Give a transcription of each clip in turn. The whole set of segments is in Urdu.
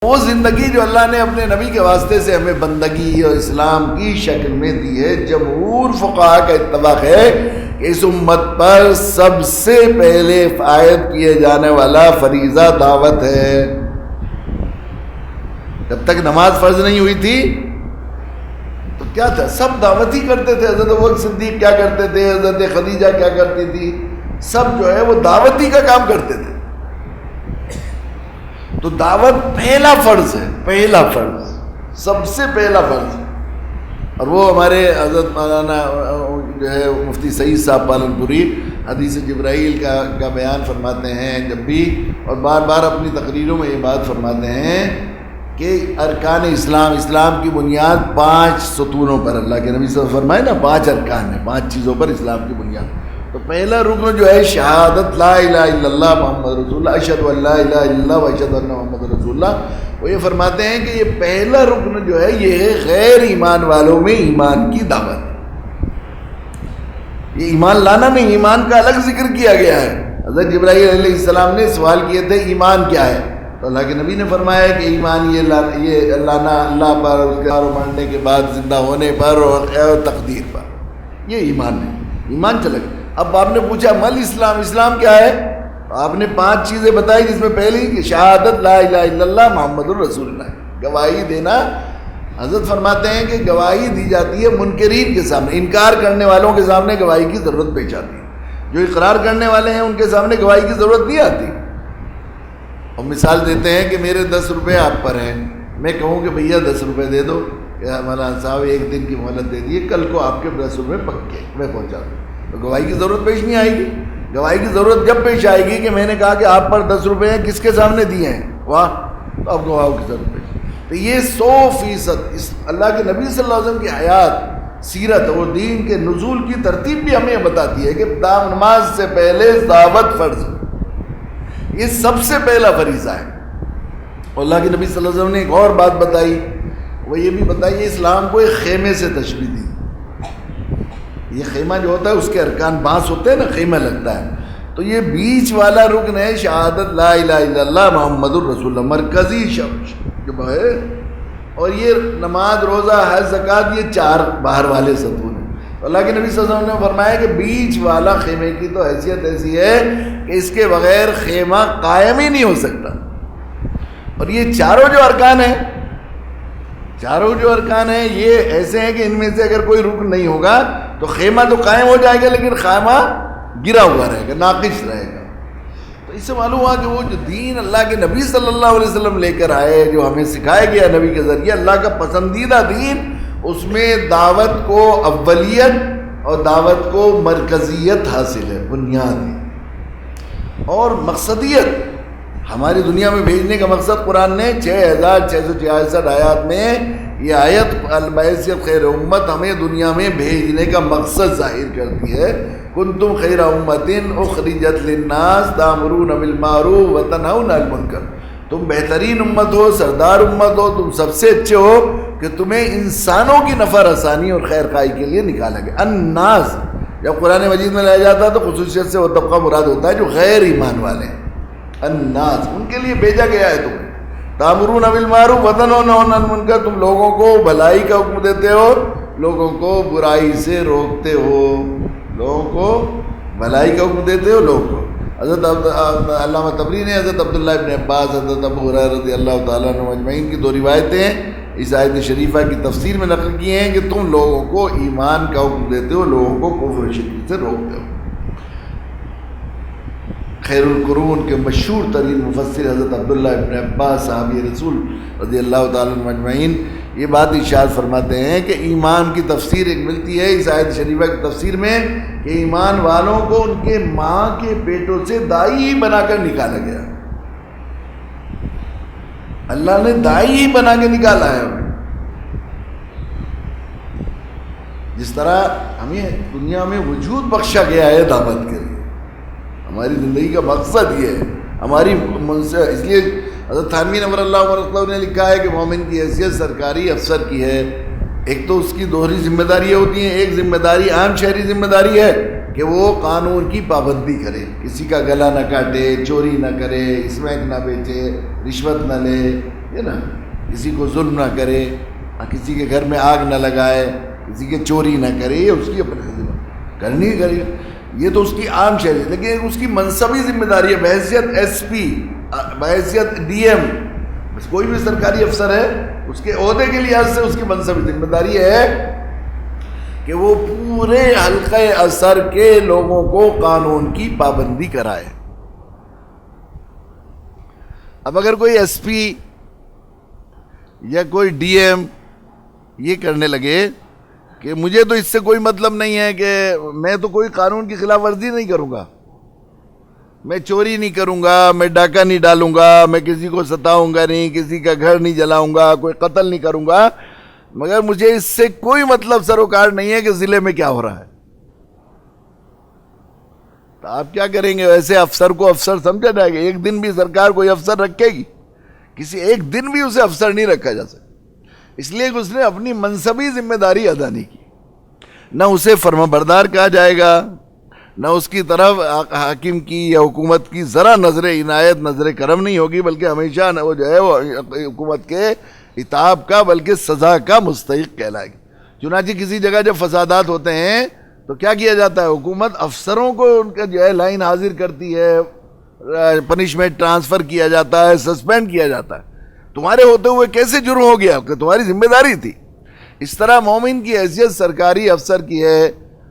وہ زندگی جو اللہ نے اپنے نبی کے واسطے سے ہمیں بندگی اور اسلام کی شکل میں دی ہے، جمہور فقہا کا اتفاق ہے کہ اس امت پر سب سے پہلے عائد کیے جانے والا فریضہ دعوت ہے۔ جب تک نماز فرض نہیں ہوئی تھی تو کیا تھا، سب دعوت ہی کرتے تھے۔ حضرت ابوبکر صدیق کیا کرتے تھے، حضرت خدیجہ کیا کرتی تھی، سب جو ہے وہ دعوتی کا کام کرتے تھے۔ تو دعوت پہلا فرض ہے، پہلا فرض، سب سے پہلا فرض۔ اور وہ ہمارے حضرت مولانا جو ہے مفتی سعید صاحب پالن پوری حدیث جبرائیل کا بیان فرماتے ہیں جب بھی، اور بار بار اپنی تقریروں میں یہ بات فرماتے ہیں کہ ارکان اسلام کی بنیاد 5 ستونوں پر، اللہ کے نبی صلی اللہ علیہ وسلم فرمائے نا 5 ارکان ہیں، 5 چیزوں پر اسلام کی بنیاد۔ تو پہلا رکن جو ہے شہادت لا الہ الا اللہ محمد رسول اللہ، اشہد ان لا الہ الا اللہ و اشہد ان محمد رسول اللہ۔ وہ یہ فرماتے ہیں کہ یہ پہلا رکن جو ہے یہ ہے غیر ایمان والوں میں ایمان کی دعوت۔ یہ ایمان لانا نہیں، ایمان کا الگ ذکر کیا گیا ہے۔ حضرت جبرائیل علیہ السلام نے سوال کیے تھے ایمان کیا ہے، تو اللہ کے نبی نے فرمایا کہ ایمان یہ لانا اللہ پر، اس کے مرنے کے بعد زندہ ہونے پر اور تقدیر پر، یہ ایمان ہے، ایمان چلا گیا۔ اب آپ نے پوچھا مل اسلام کیا ہے، آپ نے 5 چیزیں بتائی، جس میں پہلی کہ شہادت لا الہ الا اللہ محمد الرسول اللہ، گواہی دینا۔ حضرت فرماتے ہیں کہ گواہی دی جاتی ہے منکرین کے سامنے، انکار کرنے والوں کے سامنے گواہی کی ضرورت پیش آتی ہے، جو اقرار کرنے والے ہیں ان کے سامنے گواہی کی ضرورت نہیں آتی۔ اور مثال دیتے ہیں کہ میرے 10 روپے آپ پر ہیں، میں کہوں کہ بھیا 10 روپے دے دو، مولانا صاحب 1 دن کی مہلت دے دیے، کل کو آپ کے 10 روپے پکے میں پہنچا دوں، تو گواہی کی ضرورت پیش نہیں آئے گی۔ گواہی کی ضرورت جب پیش آئے گی کہ میں نے کہا کہ آپ پر 10 روپے ہیں، کس کے سامنے دیے ہیں، واہ، تو اب گواہوں کی ضرورت پیش۔ تو یہ 100% اس اللہ کے نبی صلی اللہ علیہ وسلم کی حیات، سیرت اور دین کے نزول کی ترتیب بھی ہمیں بتاتی ہے کہ نماز سے پہلے دعوت فرض، یہ سب سے پہلا فریضہ ہے۔ اور اللہ کے نبی صلی اللہ علیہ وسلم نے ایک اور بات بتائی، وہ یہ بھی بتائی اسلام کو ایک خیمے سے تشبیہ دی۔ یہ خیمہ جو ہوتا ہے اس کے ارکان بانس ہوتے ہیں نا، خیمہ لگتا ہے، تو یہ بیچ والا رکن ہے شہادت لا الہ الا اللہ محمد الرسول اللہ، مرکزی شخص جو ہے۔ اور یہ نماز، روزہ، حج، زکوٰۃ، یہ 4 باہر والے ستون ہیں۔ تو اللہ کے نبی صلی اللہ علیہ وسلم نے فرمایا کہ بیچ والا خیمے کی تو حیثیت ایسی ہے کہ اس کے بغیر خیمہ قائم ہی نہیں ہو سکتا۔ اور یہ چاروں جو ارکان ہیں یہ ایسے ہیں کہ ان میں سے اگر کوئی رکن نہیں ہوگا تو خیمہ تو قائم ہو جائے گا لیکن خیمہ گرا ہوا رہے گا، ناقص رہے گا۔ تو اس سے معلوم ہوا کہ وہ جو دین اللہ کے نبی صلی اللہ علیہ وسلم لے کر آئے، جو ہمیں سکھایا گیا نبی کے ذریعے، اللہ کا پسندیدہ دین، اس میں دعوت کو اولیت اور دعوت کو مرکزیت حاصل ہے، بنیاد ہے اور مقصدیت۔ ہماری دنیا میں بھیجنے کا مقصد قرآن نے 6666 آیات میں یہ آیت البعثیت خیر امت ہمیں دنیا میں بھیجنے کا مقصد ظاہر کرتی ہے۔ کنتم خیر امت اخرجت للناس تامرون بالمعروف وتنہون عن المنکر، تم بہترین امت ہو، سردار امت ہو، تم سب سے اچھے ہو کہ تمہیں انسانوں کی نفع رسانی اور خیر خواہی کے لیے نکالا گیا۔ الناس جب قرآن مجید میں لایا جاتا ہے تو خصوصیت سے وہ طبقہ مراد ہوتا ہے جو غیر ایمان والے ہیں، الناس، ان کے لیے بھیجا گیا ہے تمہیں۔ تامرون بالمعروف وتنہون عن المنکر، تم لوگوں کو بھلائی کا حکم دیتے ہو، لوگوں کو برائی سے روکتے ہو، لوگوں کو بھلائی کا حکم دیتے ہو، لوگوں کو۔ حضرت علامہ طبری نے حضرت عبداللہ ابن عباس، حضرت ابو ہریرہ رضی اللہ تعالیٰ عنہ اجمعین کی 2 روایتیں اس آیت شریفہ کی تفسیر میں نقل کی ہیں کہ تم لوگوں کو ایمان کا حکم دیتے ہو، لوگوں کو کفر و شرک سے روکتے ہو۔ خیر القرون کے مشہور ترین مفسر حضرت عبداللہ ابن عباس صحابی رسول رضی اللہ تعالیٰ عنہ اجمعین یہ بات ارشاد فرماتے ہیں کہ ایمان کی تفسیر ایک ملتی ہے اس آیت شریفہ کی تفسیر میں کہ ایمان والوں کو ان کے ماں کے پیٹوں سے دائی بنا کر نکالا گیا۔ اللہ نے دائی ہی بنا کے نکالا ہے ہمیں۔ جس طرح ہمیں دنیا میں وجود بخشا گیا ہے دعوت کے لیے، ہماری زندگی کا مقصد یہ ہے، ہماری اس لیے حضرت تھانوی نور اللہ وبرکاتہ نے لکھا ہے کہ مومن کی حیثیت سرکاری افسر کی ہے۔ ایک تو اس کی دوہری ذمہ داریاں ہوتی ہیں، ایک ذمہ داری عام شہری ذمہ داری ہے کہ وہ قانون کی پابندی کرے، کسی کا گلا نہ کاٹے، چوری نہ کرے، اسمیک نہ بیچے، رشوت نہ لے، یہ نا، کسی کو ظلم نہ کرے، کسی کے گھر میں آگ نہ لگائے، کسی کے چوری نہ کرے، یہ اس کی اپنی ذمہ کرنی کرے، یہ تو اس کی عام شہری، لیکن اس کی منصبی ذمہ داری ہے بحیثیت ایس پی، بحیثیت ڈی ایم، بس کوئی بھی سرکاری افسر ہے اس کے عہدے کے لحاظ سے اس کی منصبی ذمہ داری ہے کہ وہ پورے حلقہ اثر کے لوگوں کو قانون کی پابندی کرائے۔ اب اگر کوئی ایس پی یا کوئی ڈی ایم یہ کرنے لگے کہ مجھے تو اس سے کوئی مطلب نہیں ہے، کہ میں تو کوئی قانون کی خلاف ورزی نہیں کروں گا، میں چوری نہیں کروں گا، میں ڈاکہ نہیں ڈالوں گا، میں کسی کو ستاؤں گا نہیں، کسی کا گھر نہیں جلاؤں گا، کوئی قتل نہیں کروں گا، مگر مجھے اس سے کوئی مطلب سروکار نہیں ہے کہ ضلع میں کیا ہو رہا ہے، تو آپ کیا کریں گے؟ ویسے افسر کو افسر سمجھا جائے گا؟ ایک دن بھی سرکار کوئی افسر رکھے گی؟ کسی ایک دن بھی اسے افسر نہیں رکھا جا سکتا، اس لیے کہ اس نے اپنی منصبی ذمہ داری ادا نہیں کی۔ نہ اسے فرما بردار کہا جائے گا، نہ اس کی طرف حاکم کی یا حکومت کی ذرا نظر عنایت، نظر کرم نہیں ہوگی، بلکہ ہمیشہ وہ جو ہے وہ حکومت کے عتاب کا بلکہ سزا کا مستحق کہلائے گی۔ چنانچہ کسی جگہ جب فسادات ہوتے ہیں تو کیا کیا جاتا ہے؟ حکومت افسروں کو ان کا جو ہے لائن حاضر کرتی ہے، پنشمنٹ ٹرانسفر کیا جاتا ہے، سسپینڈ کیا جاتا ہے۔ تمہارے ہوتے ہوئے کیسے جرم ہو گیا؟ کہ تمہاری ذمہ داری تھی۔ اس طرح مومن کی حیثیت سرکاری افسر کی ہے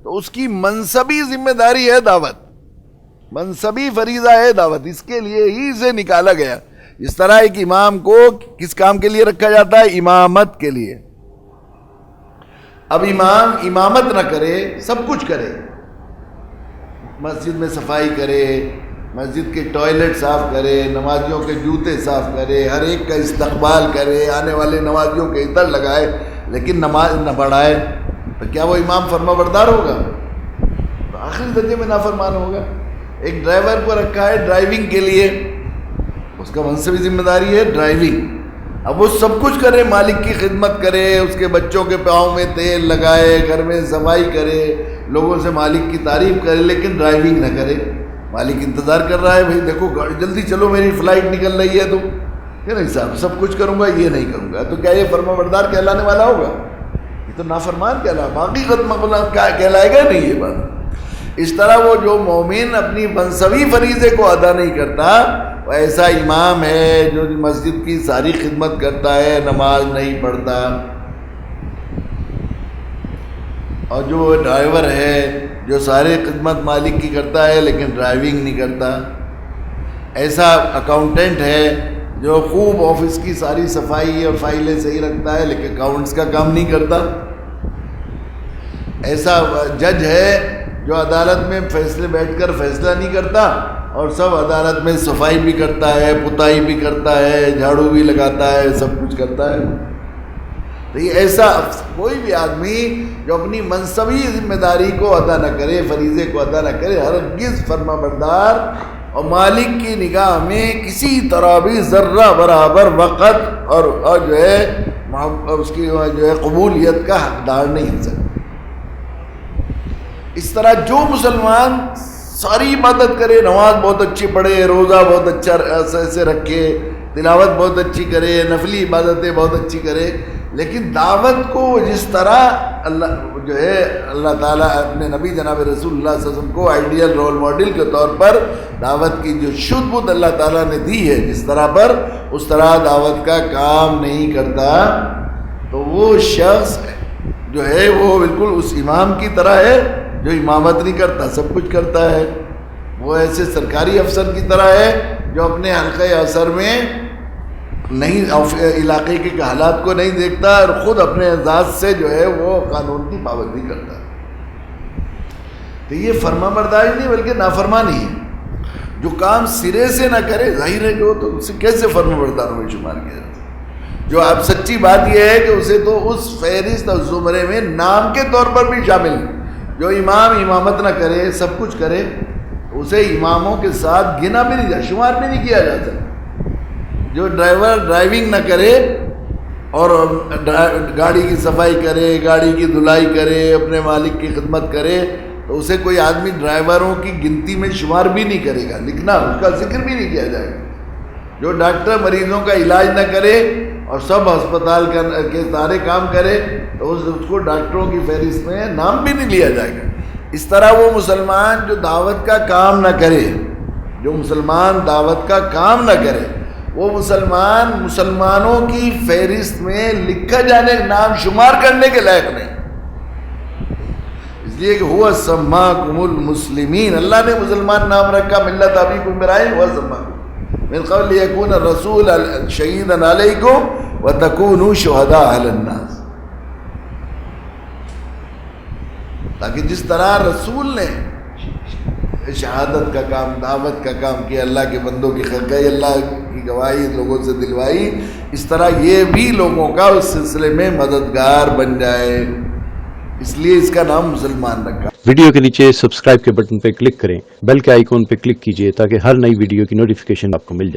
تو اس کی منصبی ذمہ داری ہے دعوت، منصبی فریضہ ہے دعوت، اس کے لیے ہی اسے نکالا گیا۔ اس طرح ایک امام کو کس کام کے لیے رکھا جاتا ہے؟ امامت کے لیے۔ اب امام امامت نہ کرے، سب کچھ کرے، مسجد میں صفائی کرے، مسجد کے ٹوائلٹ صاف کرے، نمازیوں کے جوتے صاف کرے، ہر ایک کا استقبال کرے، آنے والے نمازیوں کے عطر لگائے، لیکن نماز نہ پڑھائے، تو کیا وہ امام فرما بردار ہوگا؟ تو آخری درجے میں نافرمان ہوگا۔ ایک ڈرائیور کو رکھا ہے ڈرائیونگ کے لیے، اس کا منصبی ذمہ داری ہے ڈرائیونگ، اب وہ سب کچھ کرے، مالک کی خدمت کرے، اس کے بچوں کے پاؤں میں تیل لگائے، گھر میں صفائی کرے، لوگوں سے مالک کی تعریف کرے، لیکن ڈرائیونگ نہ کرے۔ مالک انتظار کر رہا ہے، بھائی دیکھو گاڑی جلدی چلو، میری فلائٹ نکل رہی ہے، تو کہ نہیں صاحب سب کچھ کروں گا، یہ نہیں کروں گا، تو کیا یہ فرما بردار کہلانے والا ہوگا؟ یہ تو نافرمان کہلا، باقی کہلائے گا نہیں یہ بات۔ اس طرح وہ جو مومن اپنی منصبی فریضے کو ادا نہیں کرتا، وہ ایسا امام ہے جو مسجد کی ساری خدمت کرتا ہے، نماز نہیں پڑھتا، اور جو ڈرائیور ہے جو سارے خدمت مالک کی کرتا ہے لیکن ڈرائیونگ نہیں کرتا، ایسا اکاؤنٹنٹ ہے جو خوب آفس کی ساری صفائی اور فائلیں صحیح رکھتا ہے لیکن اکاؤنٹس کا کام نہیں کرتا، ایسا جج ہے جو عدالت میں فیصلے بیٹھ کر فیصلہ نہیں کرتا اور سب عدالت میں صفائی بھی کرتا ہے، پتائی بھی کرتا ہے، جھاڑو بھی لگاتا ہے، سب کچھ کرتا ہے۔ تو یہ ایسا کوئی بھی آدمی جو اپنی منصبی ذمہ داری کو ادا نہ کرے، فریضے کو ادا نہ کرے، ہرگز فرما بردار اور مالک کی نگاہ میں کسی طرح بھی ذرہ برابر وقت اور جو ہے اس کی جو ہے قبولیت کا حقدار نہیں ہو سکتا۔ اس طرح جو مسلمان ساری عبادت کرے، نماز بہت اچھی پڑھے، روزہ بہت اچھا سے رکھے، تلاوت بہت اچھی کرے، نفلی عبادتیں بہت اچھی کرے، لیکن دعوت کو جس طرح اللہ تعالیٰ اپنے نبی جناب رسول اللہ صلی اللہ علیہ وسلم کو آئیڈیل رول ماڈل کے طور پر دعوت کی جو شدھ بدھ اللہ تعالیٰ نے دی ہے جس طرح پر، اس طرح دعوت کا کام نہیں کرتا، تو وہ شخص جو ہے وہ بالکل اس امام کی طرح ہے جو امامت نہیں کرتا، سب کچھ کرتا ہے۔ وہ ایسے سرکاری افسر کی طرح ہے جو اپنے حلقہ اثر میں نہیں علاقے کے حالات کو نہیں دیکھتا اور خود اپنے ذات سے جو ہے وہ قانون کی پابندی کرتا ہے۔ تو یہ فرما برداری نہیں بلکہ نافرمانی ہے۔ جو کام سرے سے نہ کرے، ظاہر ہے جو تو اسے کیسے فرما برداروں میں شمار کیا جاتا ہے؟ جو اب سچی بات یہ ہے کہ اسے تو اس فہرست اور زمرے میں نام کے طور پر بھی شامل ہے۔ جو امام امامت نہ کرے، سب کچھ کرے، اسے اماموں کے ساتھ گنا بھی نہیں جاتا، شمار بھی نہیں کیا جاتا۔ جو ڈرائیور ڈرائیونگ نہ کرے اور گاڑی کی صفائی کرے، گاڑی کی دھلائی کرے، اپنے مالک کی خدمت کرے، تو اسے کوئی آدمی ڈرائیوروں کی گنتی میں شمار بھی نہیں کرے گا، لکھنا اس کا ذکر بھی نہیں کیا جائے گا۔ جو ڈاکٹر مریضوں کا علاج نہ کرے اور سب ہسپتال کے سارے کام کرے تو اس کو ڈاکٹروں کی فہرست میں نام بھی نہیں لیا جائے گا. اس طرح وہ مسلمان جو دعوت کا کام نہ کرے، جو مسلمان دعوت کا کام نہ کرے، وہ مسلمانوں کی فہرست میں لکھا جانے، نام شمار کرنے کے لائق نہیں. اس لیے کہ ہوا سماکم المسلمین، اللہ نے مسلمان نام رکھا، ملت ابیکم ابراہیم ہوا سماکم من قبل لیکون الرسول شہیدا علیکم وتکونوا شہداء علی الناس. تاکہ جس طرح رسول نے شہادت کا کام، دعوت کا کام کیا، اللہ کے بندوں کی خیر، اللہ کی گواہی لوگوں سے دلوائی، اس طرح یہ بھی لوگوں کا اس سلسلے میں مددگار بن جائے. اس لیے اس کا نام مسلمان رکھا. ویڈیو کے نیچے سبسکرائب کے بٹن پہ کلک کریں، بیل کے آئیکن پہ کلک کیجئے تاکہ ہر نئی ویڈیو کی نوٹیفیکیشن آپ کو مل جائے.